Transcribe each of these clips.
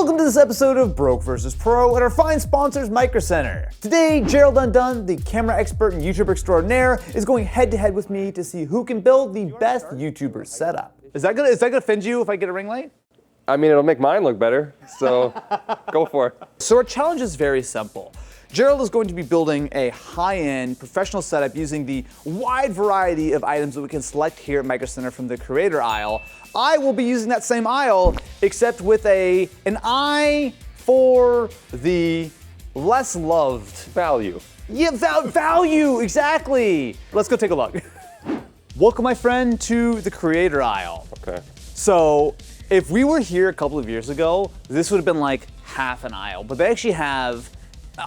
Welcome to this episode of Broke vs. Pro and our fine sponsors, Micro Center. Today, Gerald Undone, the camera expert and YouTuber extraordinaire, is going head-to-head with me to see who can build the best YouTuber setup. Is that gonna offend you if I get a ring light? I mean, it'll make mine look better, so go for it. So our challenge is very simple. Gerald is going to be building a high-end professional setup using the wide variety of items that we can select here at Micro Center from the creator aisle. I will be using that same aisle, except with an eye for the less loved. Value. Yeah, value, exactly. Let's go take a look. Welcome, my friend, to the creator aisle. Okay. So, if we were here a couple of years ago, this would have been like half an aisle, but they actually have,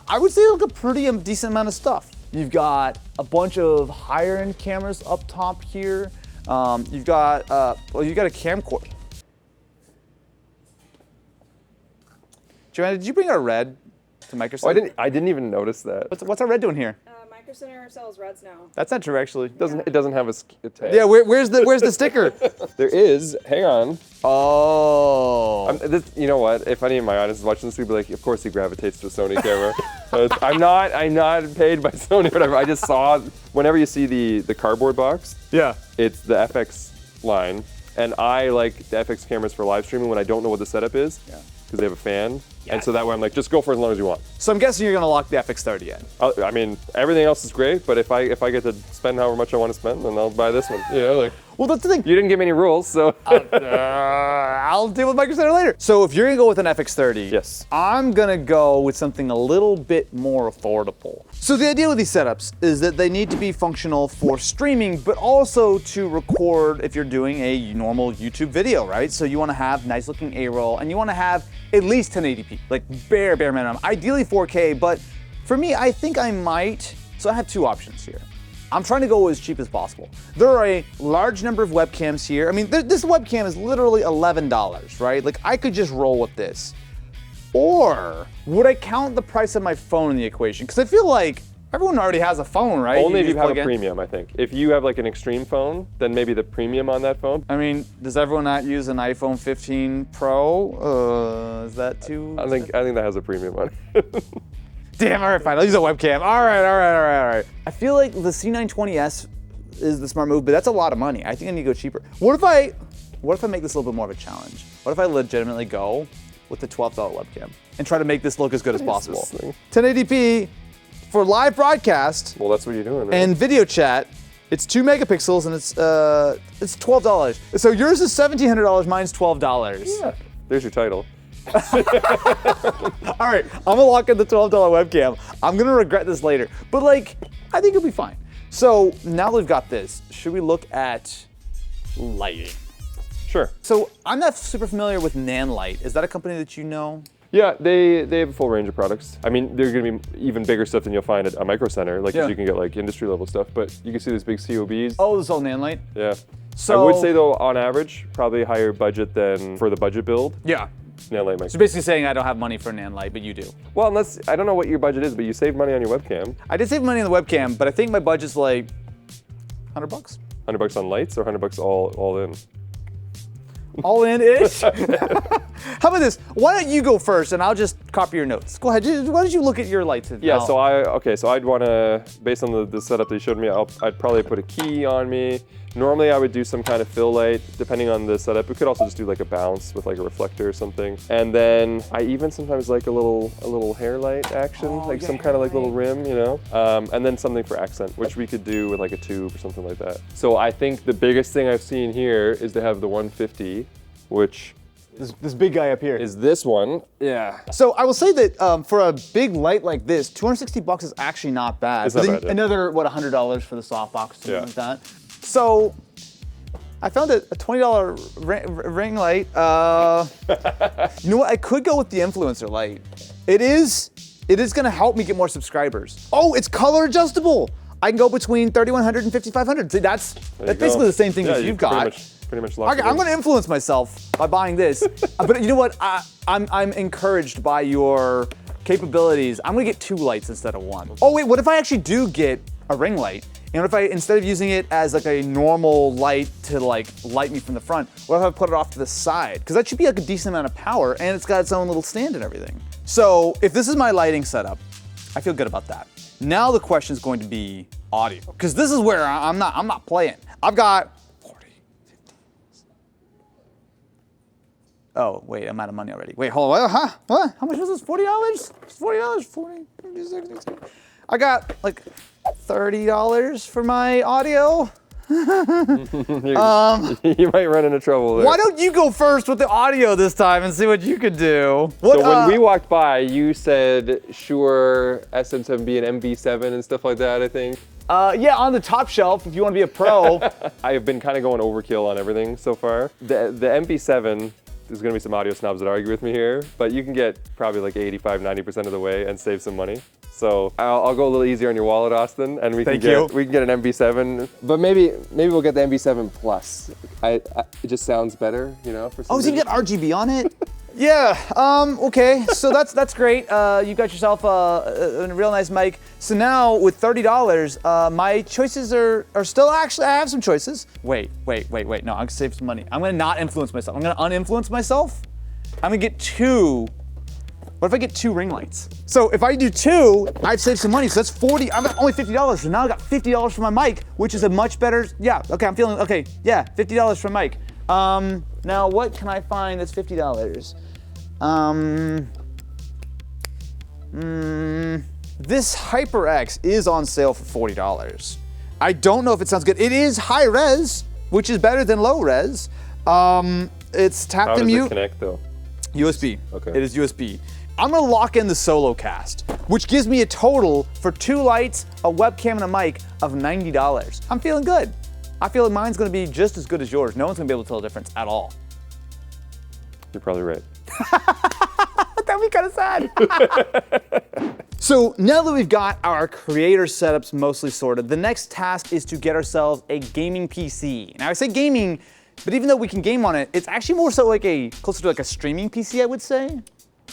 I would say, like a pretty decent amount of stuff. You've got a bunch of higher end cameras up top here. You've got a camcorder. Joanna, did you bring our red to Micro Center? Oh, I didn't even notice that. What's our red doing here? Micro Center sells reds now. That's not true, actually. It doesn't have a tag. Yeah, where's the sticker? There is. Hang on. Oh. You know what? If any of my audience is watching this, we'd be like, of course he gravitates to a Sony camera. So I'm not paid by Sony or whatever. I just saw, whenever you see the cardboard box, Yeah. it's the FX line. And I like the FX cameras for live streaming when I don't know what the setup is. Yeah. Because they have a fan. Yeah. And so that way I'm like, just go for as long as you want. So I'm guessing you're gonna lock the FX30 in. I mean, everything else is great, but if I get to spend however much I want to spend, then I'll buy this one. You know, like. Well, that's the thing. You didn't give me any rules, so. I'll deal with Micro Center later. So if you're gonna go with an FX30, Yes. I'm gonna go with something a little bit more affordable. So the idea with these setups is that they need to be functional for streaming, but also to record if you're doing a normal YouTube video, right? So you wanna have nice looking A-roll, and you wanna have at least 1080p, like bare minimum. Ideally 4K, but for me, I think I might, so I have two options here. I'm trying to go as cheap as possible. There are a large number of webcams here. I mean, this webcam is literally $11, right? Like, I could just roll with this. Or would I count the price of my phone in the equation? Because I feel like everyone already has a phone, right? Only if you just have plug a in. premium, I think. If you have like an extreme phone, then maybe the premium on that phone. I mean, does everyone not use an iPhone 15 Pro? Is that too? I think that has a premium on it. Damn, all right, fine, I'll use a webcam. All right. I feel like the C920S is the smart move, but that's a lot of money. I think I need to go cheaper. What if I make this a little bit more of a challenge? What if I legitimately go with the $12 webcam and try to make this look as good as possible? 1080p for live broadcast. Well, that's what you're doing, right? And video chat. It's 2 megapixels and it's $12. So yours is $1,700, mine's $12. Yeah. There's your title. All right, I'm gonna lock in the $12 webcam. I'm gonna regret this later, but like, I think it'll be fine. So now that we've got this, should we look at lighting? Sure. So I'm not super familiar with Nanlite. Is that a company that you know? Yeah, they have a full range of products. I mean, they're gonna be even bigger stuff than you'll find at a Micro Center. Like, 'cause Yeah. you can get like industry level stuff, but you can see these big COBs. Oh, this is all Nanlite? Yeah. So I would say though, on average, probably higher budget than for the budget build. Yeah. Nanlite might. So basically saying I don't have money for Nanlite, but you do. Well, unless, I don't know what your budget is, but you save money on your webcam. I did save money on the webcam, but I think my budget's like $100. $100 on lights or $100 all in? All in-ish? How about this? Why don't you go first and I'll just copy your notes. Go ahead. Why don't you look at your lights? Yeah, so I'd want to, based on the setup they showed me, I'd probably put a key on me. Normally I would do some kind of fill light, depending on the setup. We could also just do like a bounce with like a reflector or something. And then I even sometimes like a little hair light action, like some kind of like little rim, you know? And then something for accent, which we could do with like a tube or something like that. So I think the biggest thing I've seen here is they have the 150, which this big guy up here is this one. Yeah. So I will say that for a big light like this, $260 is actually not bad. It's not bad, yeah. Another, what, $100 for the softbox, something Yeah. like that. So I found a $20 ring light. You know what? I could go with the influencer light. It is gonna help me get more subscribers. Oh, it's color adjustable. I can go between 3,100 and 5,500. See, that's basically the same thing as you've got. Pretty much locked. I'm going to influence myself by buying this, but you know what? I'm encouraged by your capabilities. I'm going to get 2 lights instead of 1. Oh wait, what if I actually do get a ring light And if I, instead of using it as like a normal light to like light me from the front, what if I put it off to the side? Because that should be like a decent amount of power, and it's got its own little stand and everything. So if this is my lighting setup, I feel good about that. Now the question is going to be audio, because this is where I'm not playing. I've got 40, 50. Oh wait, I'm out of money already. Wait, hold on. Huh? What? How much was this? $40? $40? 40, 50, 60. I got like $30 for my audio. You might run into trouble there. Why don't you go first with the audio this time and see what you could do? So when we walked by, you said Shure SM7B and MV7 and stuff like that, I think. Yeah, on the top shelf if you want to be a pro. I have been kind of going overkill on everything so far. The MV7, there's gonna be some audio snobs that argue with me here, but you can get probably like 85, 90% of the way and save some money. So I'll go a little easier on your wallet, Austin, and we can get an MV7, but maybe we'll get the MV7 Plus. It just sounds better, you know. For some So you get RGB on it? Yeah. Okay. So that's great. You got yourself a real nice mic. So now with $30, my choices are still actually. I have some choices. Wait. No, I'm gonna save some money. I'm gonna not influence myself. I'm gonna uninfluence myself. I'm gonna get two. What if I get two ring lights? So if I do two, I've saved some money. So that's 40. I'm at only $50. So now I got $50 for my mic, which is a much better. Yeah. Okay. I'm feeling okay. Yeah. $50 for mic. Now what can I find that's $50? This HyperX is on sale for $40. I don't know if it sounds good. It is high res, which is better than low res. It's tap to mute. How does it connect though? USB. Okay. It is USB. I'm gonna lock in the solo cast, which gives me a total for two lights, a webcam, and a mic of $90. I'm feeling good. I feel like mine's gonna be just as good as yours. No one's gonna be able to tell the difference at all. You're probably right. That'd be kind of sad. So now that we've got our creator setups mostly sorted, the next task is to get ourselves a gaming PC. Now I say gaming, but even though we can game on it, it's actually more so like closer to like a streaming PC, I would say.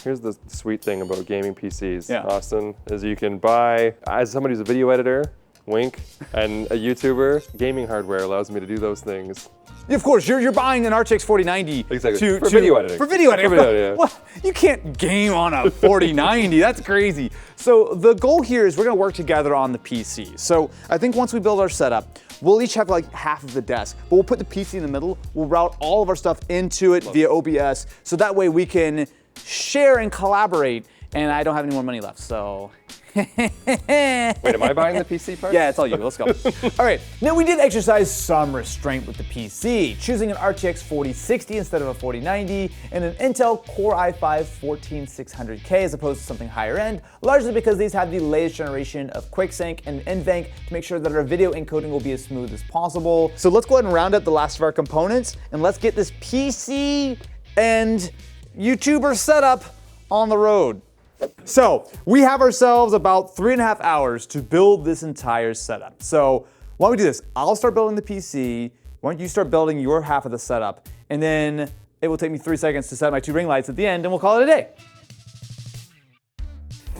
Here's the sweet thing about gaming PCs, Yeah. Austin, is you can buy, as somebody who's a video editor, wink, and a YouTuber, gaming hardware allows me to do those things. Of course, you're buying an RTX 4090 Exactly. For video editing. For video editing. For video, yeah. What? You can't game on a 4090. That's crazy. So the goal here is we're going to work together on the PC. So I think once we build our setup, we'll each have like half of the desk, but we'll put the PC in the middle. We'll route all of our stuff into it via OBS, so that way we can share and collaborate. And I don't have any more money left, so. Wait, am I buying the PC part? Yeah, it's all you. Let's go. All right, now we did exercise some restraint with the PC, choosing an RTX 4060 instead of a 4090, and an Intel Core i5-14600K as opposed to something higher end, largely because these have the latest generation of QuickSync and NVENC to make sure that our video encoding will be as smooth as possible. So let's go ahead and round up the last of our components, and let's get this PC and YouTuber setup on the road. So we have ourselves about 3.5 hours to build this entire setup. So why don't we do this? I'll start building the PC. Why don't you start building your half of the setup? And then it will take me 3 seconds to set my two ring lights at the end, and we'll call it a day.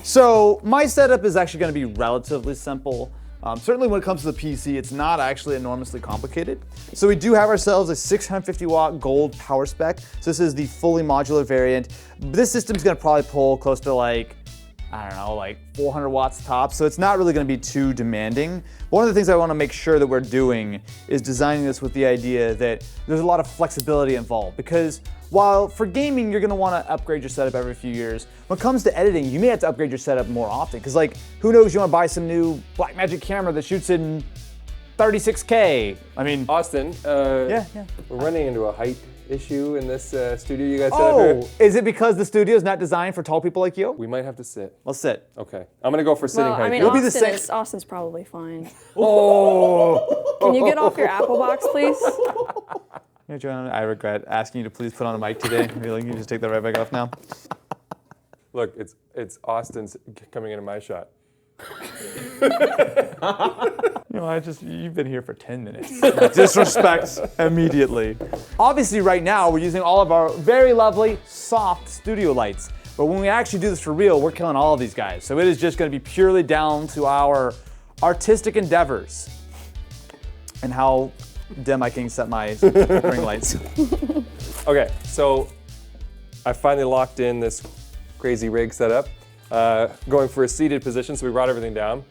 So my setup is actually going to be relatively simple. Certainly when it comes to the PC, it's not actually enormously complicated. So we do have ourselves a 650 watt gold power spec. So this is the fully modular variant. This system's gonna probably pull close to like, I don't know, like 400 watts tops. So it's not really gonna be too demanding. One of the things I wanna make sure that we're doing is designing this with the idea that there's a lot of flexibility involved, because while for gaming, you're gonna wanna upgrade your setup every few years, when it comes to editing, you may have to upgrade your setup more often, because like, who knows, you wanna buy some new Blackmagic camera that shoots in 36K. I mean, Austin, yeah. we're running into a height issue in this studio you guys set up here. Oh, is it because the studio is not designed for tall people like you? We might have to sit. Let's sit. Okay, I'm gonna go for sitting Well, height. I mean, here. We'll be the Austin's probably fine. Oh. Can you get off your Apple box, please? Yeah, Joanna, I regret asking you to please put on a mic today. I feel like you can just take that right back off now. Look, it's Austin's coming into my shot. You know, you've been here for 10 minutes. Disrespect immediately. Obviously right now we're using all of our very lovely, soft studio lights. But when we actually do this for real, we're killing all of these guys. So it is just gonna be purely down to our artistic endeavors. and how dim I can set my ring lights. Okay, so I finally locked in this crazy rig setup. Going for a seated position, so we brought everything down.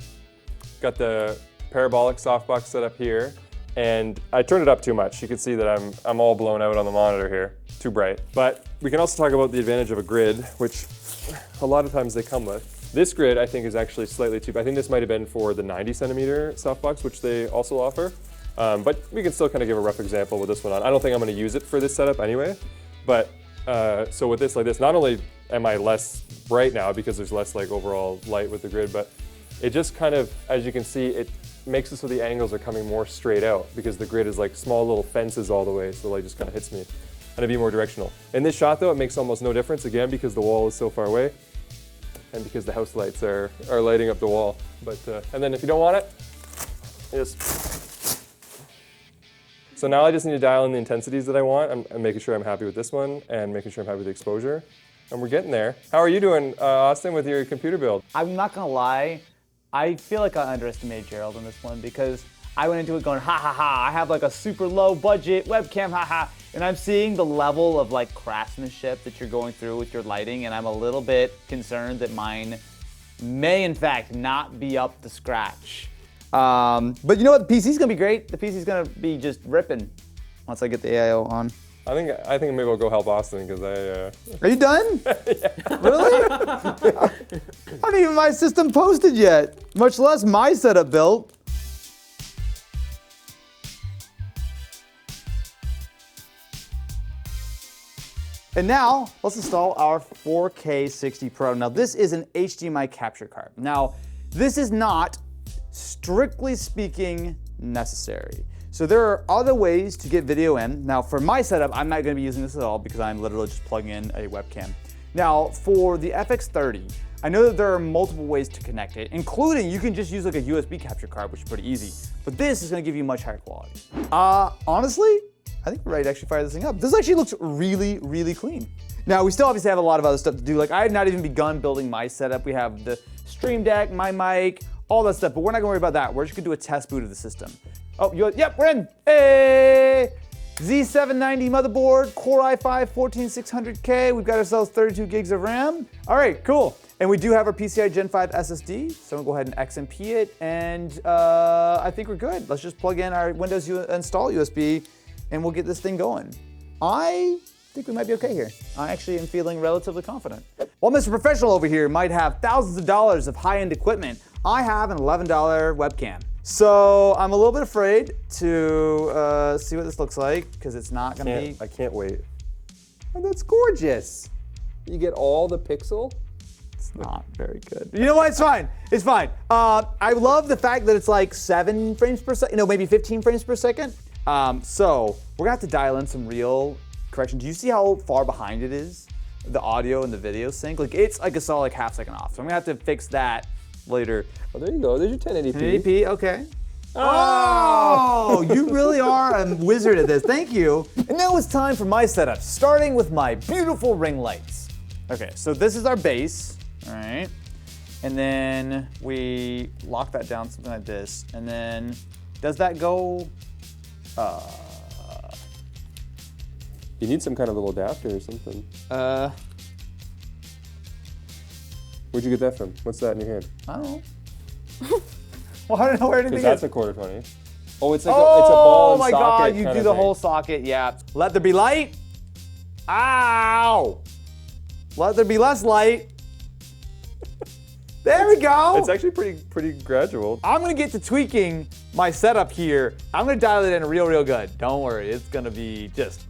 Got the parabolic softbox set up here, and I turned it up too much. You can see that I'm all blown out on the monitor here, too bright. But we can also talk about the advantage of a grid, which a lot of times they come with. This grid, I think, is actually slightly too, I think this might have been for the 90 centimeter softbox, which they also offer. But we can still kind of give a rough example with this one on. I don't think I'm going to use it for this setup anyway. But so with this like this, not only am I less bright now because there's less like overall light with the grid, but it just kind of, as you can see, it makes it so the angles are coming more straight out because the grid is like small little fences all the way, so the light just kind of hits me and it'd be more directional. In this shot though, it makes almost no difference, again, because the wall is so far away and because the house lights are lighting up the wall. But and then if you don't want it, you just... So now I just need to dial in the intensities that I want. I'm making sure I'm happy with this one and making sure I'm happy with the exposure. And we're getting there. How are you doing, Austin, with your computer build? I'm not gonna lie, I feel like I underestimated Gerald on this one because I went into it going, ha ha ha, I have like a super low budget webcam, ha ha. And I'm seeing the level of like craftsmanship that you're going through with your lighting, and I'm a little bit concerned that mine may in fact not be up to scratch. But you know what, the PC's gonna be great. The PC's gonna be just ripping once I get the AIO on. I think maybe I'll go help Austin because Are you done? Yeah. Really? I haven't even my system posted yet, much less my setup built. And now, let's install our 4K 60 Pro. Now, this is an HDMI capture card. Now, this is not, strictly speaking, necessary. So there are other ways to get video in. Now, for my setup, I'm not gonna be using this at all because I'm literally just plugging in a webcam. Now, for the FX30, I know that there are multiple ways to connect it, including you can just use like a USB capture card, which is pretty easy. But this is gonna give you much higher quality. Honestly, I think we're ready to actually fire this thing up. This actually looks really, really clean. Now, we still obviously have a lot of other stuff to do. Like, I had not even begun building my setup. We have the Stream Deck, my mic, all that stuff, but we're not gonna worry about that. We're just gonna do a test boot of the system. Oh, yep, we're in. Hey! Z790 motherboard, Core i5 14600K. We've got ourselves 32 gigs of RAM. All right, cool. And we do have our PCI Gen 5 SSD, so we'll go ahead and XMP it, and I think we're good. Let's just plug in our Windows install USB, and we'll get this thing going. I think we might be okay here. I actually am feeling relatively confident. While Mr. Professional over here might have thousands of dollars of high-end equipment, I have an $11 webcam. So I'm a little bit afraid to see what this looks like because it's not gonna be. I can't wait. Oh, that's gorgeous. You get all the pixel? It's not very good. You know what? It's fine. It's fine. I love the fact that it's like 7 frames per second. No, maybe 15 frames per second. So we're gonna have to dial in some real correction. Do you see how far behind it is? The audio and the video sync. Like it's like a solid like half second off. So I'm gonna have to fix that later. Oh, there you go. There's your 1080p. 1080p, okay. Oh, you really are a wizard at this. Thank you. And now it's time for my setup, starting with my beautiful ring lights. Okay, so this is our base, all right? And then we lock that down, something like this. And then, does that go, You need some kind of little adapter or something. Where'd you get that from? What's that in your hand? I don't know. Well, I don't know where anything is. That's a quarter 20. Oh, it's like it's a ball and socket. Oh my God, you do the whole socket, yeah. Let there be light. Ow! Let there be less light. There we go. It's actually pretty gradual. I'm gonna get to tweaking my setup here. I'm gonna dial it in real good. Don't worry, it's gonna be just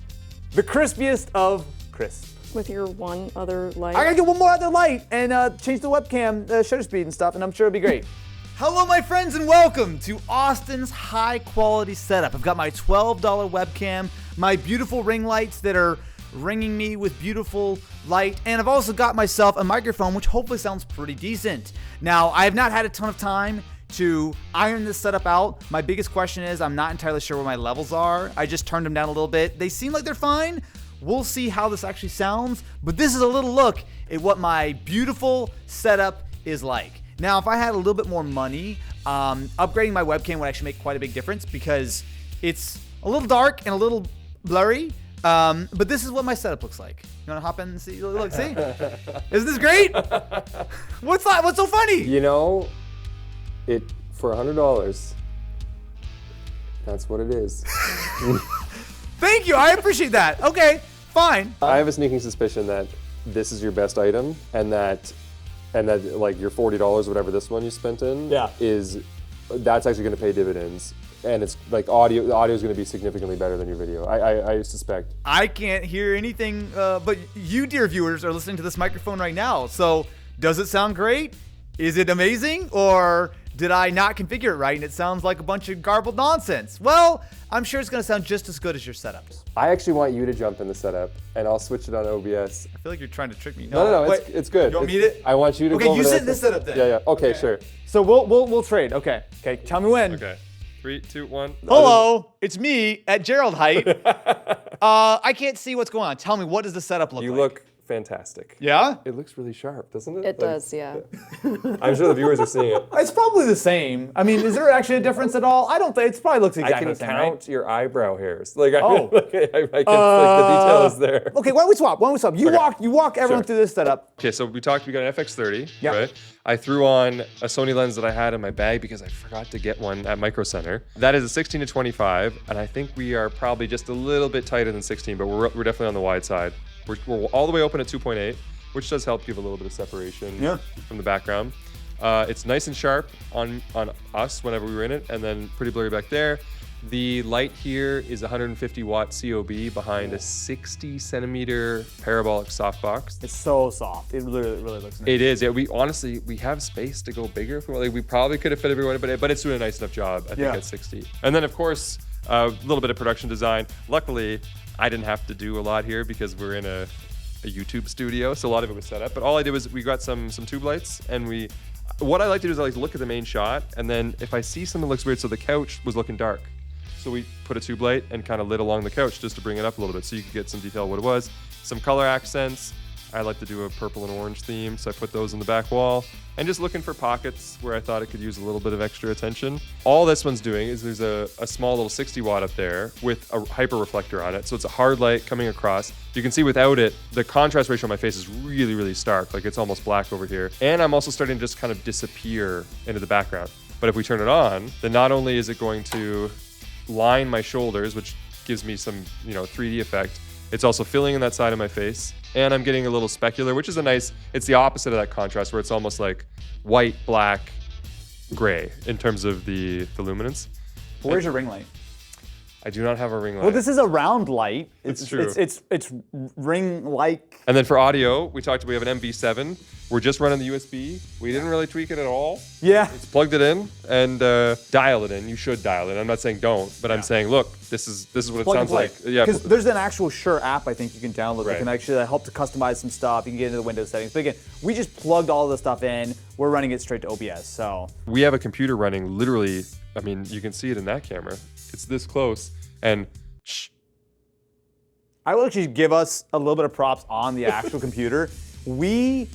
the crispiest of crisp. With your one other light. I gotta get one more other light and change the webcam shutter speed and stuff, and I'm sure it'll be great. Hello, my friends, and welcome to Austin's high quality setup. I've got my $12 webcam, my beautiful ring lights that are ringing me with beautiful light, and I've also got myself a microphone, which hopefully sounds pretty decent. Now, I have not had a ton of time to iron this setup out. My biggest question is I'm not entirely sure where my levels are. I just turned them down a little bit. They seem like they're fine. We'll see how this actually sounds, but this is a little look at what my beautiful setup is like. Now, if I had a little bit more money, upgrading my webcam would actually make quite a big difference because It's a little dark and a little blurry, but this is what my setup looks like. You wanna hop in and see? Look, see? Isn't this great? What's that? What's so funny? You know, it for $100. That's what it is. Thank you. I appreciate that. Okay, fine. I have a sneaking suspicion that this is your best item, and that like your $40, whatever this one you spent in, that's actually going to pay dividends. And it's like the audio is going to be significantly better than your video. I suspect. I can't hear anything, but you, dear viewers, are listening to this microphone right now. So does it sound great? Is it amazing? Or did I not configure it right and it sounds like a bunch of garbled nonsense? Well, I'm sure it's going to sound just as good as your setups. I actually want you to jump in the setup, and I'll switch it on OBS. I feel like you're trying to trick me. No, wait, it's good. You want me to? I want you to go over you there. sit in this setup then. Yeah. Okay, sure. So we'll trade. Okay. Tell me when. Okay. 3, 2, 1. Hello, it's me at Gerald height. I can't see what's going on. Tell me, what does the setup look like? You look fantastic. Yeah? It looks really sharp, doesn't it? It does, yeah. I'm sure the viewers are seeing it. It's probably the same. I mean, is there actually a difference at all? I don't think, it probably looks I exactly can the same, count right? your eyebrow hairs. Like, I Oh. can, like the detail is there. Okay, why don't we swap? You walk everyone through this setup. Okay, so we got an FX30, Yep. right? I threw on a Sony lens that I had in my bag because I forgot to get one at Micro Center. That is a 16 to 25, and I think we are probably just a little bit tighter than 16, but we're definitely on the wide side. We're all the way open at 2.8, which does help give a little bit of separation from the background. It's nice and sharp on us whenever we were in it, and then pretty blurry back there. The light here is 150 watt COB behind a 60 centimeter parabolic softbox. It's so soft. It really looks nice. It is. Yeah, we have space to go bigger if we want. Like, we probably could have fit everyone, but it's doing a nice enough job, I think, at 60. And then, of course, a little bit of production design. Luckily, I didn't have to do a lot here because we're in a YouTube studio, so a lot of it was set up. But all I did was we got some tube lights, and what I like to do is I like to look at the main shot, and then if I see something that looks weird, so the couch was looking dark. So we put a tube light and kind of lit along the couch just to bring it up a little bit so you could get some detail of what it was. Some color accents. I like to do a purple and orange theme, so I put those in the back wall. And just looking for pockets where I thought it could use a little bit of extra attention. All this one's doing is there's a small little 60 watt up there with a hyper reflector on it. So it's a hard light coming across. You can see without it, the contrast ratio on my face is really, really stark. Like, it's almost black over here. And I'm also starting to just kind of disappear into the background. But if we turn it on, then not only is it going to line my shoulders, which gives me some 3D effect, it's also filling in that side of my face, and I'm getting a little specular, which is it's the opposite of that contrast where it's almost like white, black, gray in terms of the luminance. Where's your ring light? I do not have a ring light. Well, this is a round light. It's true. It's ring-like. And then for audio, we have an MV7. We're just running the USB. We didn't really tweak it at all. Yeah. It's plugged it in and dial it in. You should dial it. I'm not saying don't, but I'm saying, look, this is what it Plug and sounds play. like. Yeah. Because there's an actual Shure app I think you can download that Right. can actually help to customize some stuff. You can get into the Windows settings. But again, we just plugged all of this stuff in. We're running it straight to OBS. So We have a computer running literally, I mean, you can see it in that camera. It's this close. And shh. I will actually give us a little bit of props on the actual computer. We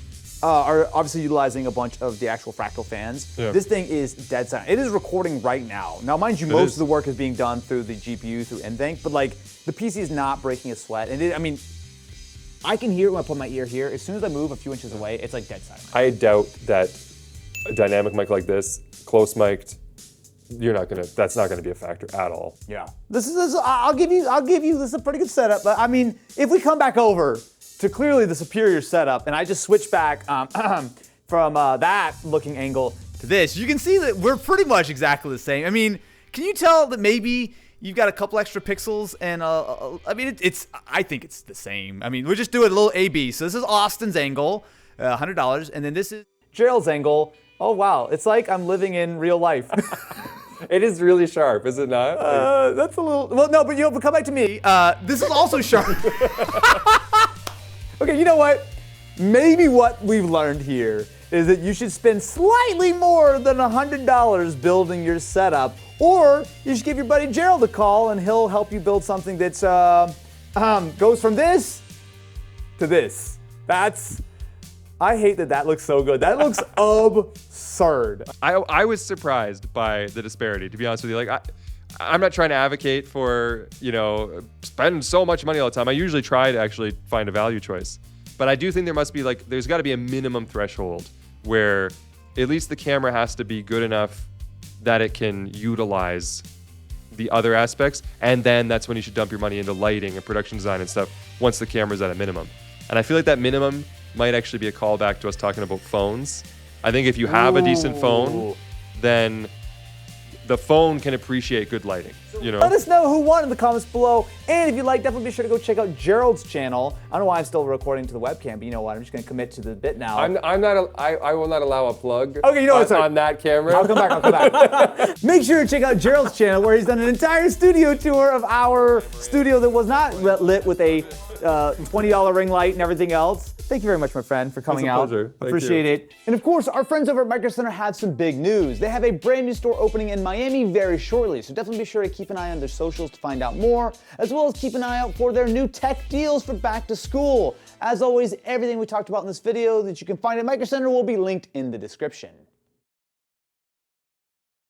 are obviously utilizing a bunch of the actual Fractal fans. Yeah. This thing is dead silent. It is recording right now. Now, mind you, most of the work is being done through the GPU, through NVENC, but like the PC is not breaking a sweat. And I can hear it when I put my ear here. As soon as I move a few inches away, it's like dead silent. I doubt that a dynamic mic like this, close mic'd, that's not gonna be a factor at all. Yeah. I'll give you, this is a pretty good setup. But I mean, if we come back over to clearly the superior setup, and I just switch back from that looking angle To this, you can see that we're pretty much exactly the same. I mean, can you tell that maybe you've got a couple extra pixels and I mean, I think it's the same. I mean, we're just doing a little A/B. So this is Austin's angle, $100, and then this is Gerald's angle. Oh wow, it's like I'm living in real life. It is really sharp, is it not? That's a little, well, no, but but come back to me. this is also sharp. Okay, you know what? Maybe what we've learned here is that you should spend slightly more than $100 building your setup, or you should give your buddy Gerald a call and he'll help you build something that's goes from this to this. I hate that looks so good. That looks absurd. I was surprised by the disparity, to be honest with you. Like, I'm not trying to advocate for, spend so much money all the time. I usually try to actually find a value choice. But I do think there must be there's got to be a minimum threshold where at least the camera has to be good enough that it can utilize the other aspects. And then that's when you should dump your money into lighting and production design and stuff once the camera's at a minimum. And I feel like that minimum might actually be a callback to us talking about phones. I think if you have a decent phone, then the phone can appreciate good lighting. Let us know who won in the comments below. And if you like, definitely be sure to go check out Gerald's channel. I don't know why I'm still recording to the webcam, but you know what? I'm just going to commit to the bit now. I will not allow a plug okay, on that camera. I'll come back. Make sure to check out Gerald's channel where he's done an entire studio tour of our studio that was not lit with a $20 ring light and everything else. Thank you very much, my friend, for coming out. It's a pleasure. Thank Appreciate you. it. And of course, our friends over at Micro Center have some big news. They have a brand new store opening in Miami very shortly, so definitely be sure to keep an eye on their socials to find out more, as well as keep an eye out for their new tech deals for back to school. As always, everything we talked about in this video that you can find at Micro Center will be linked in the description.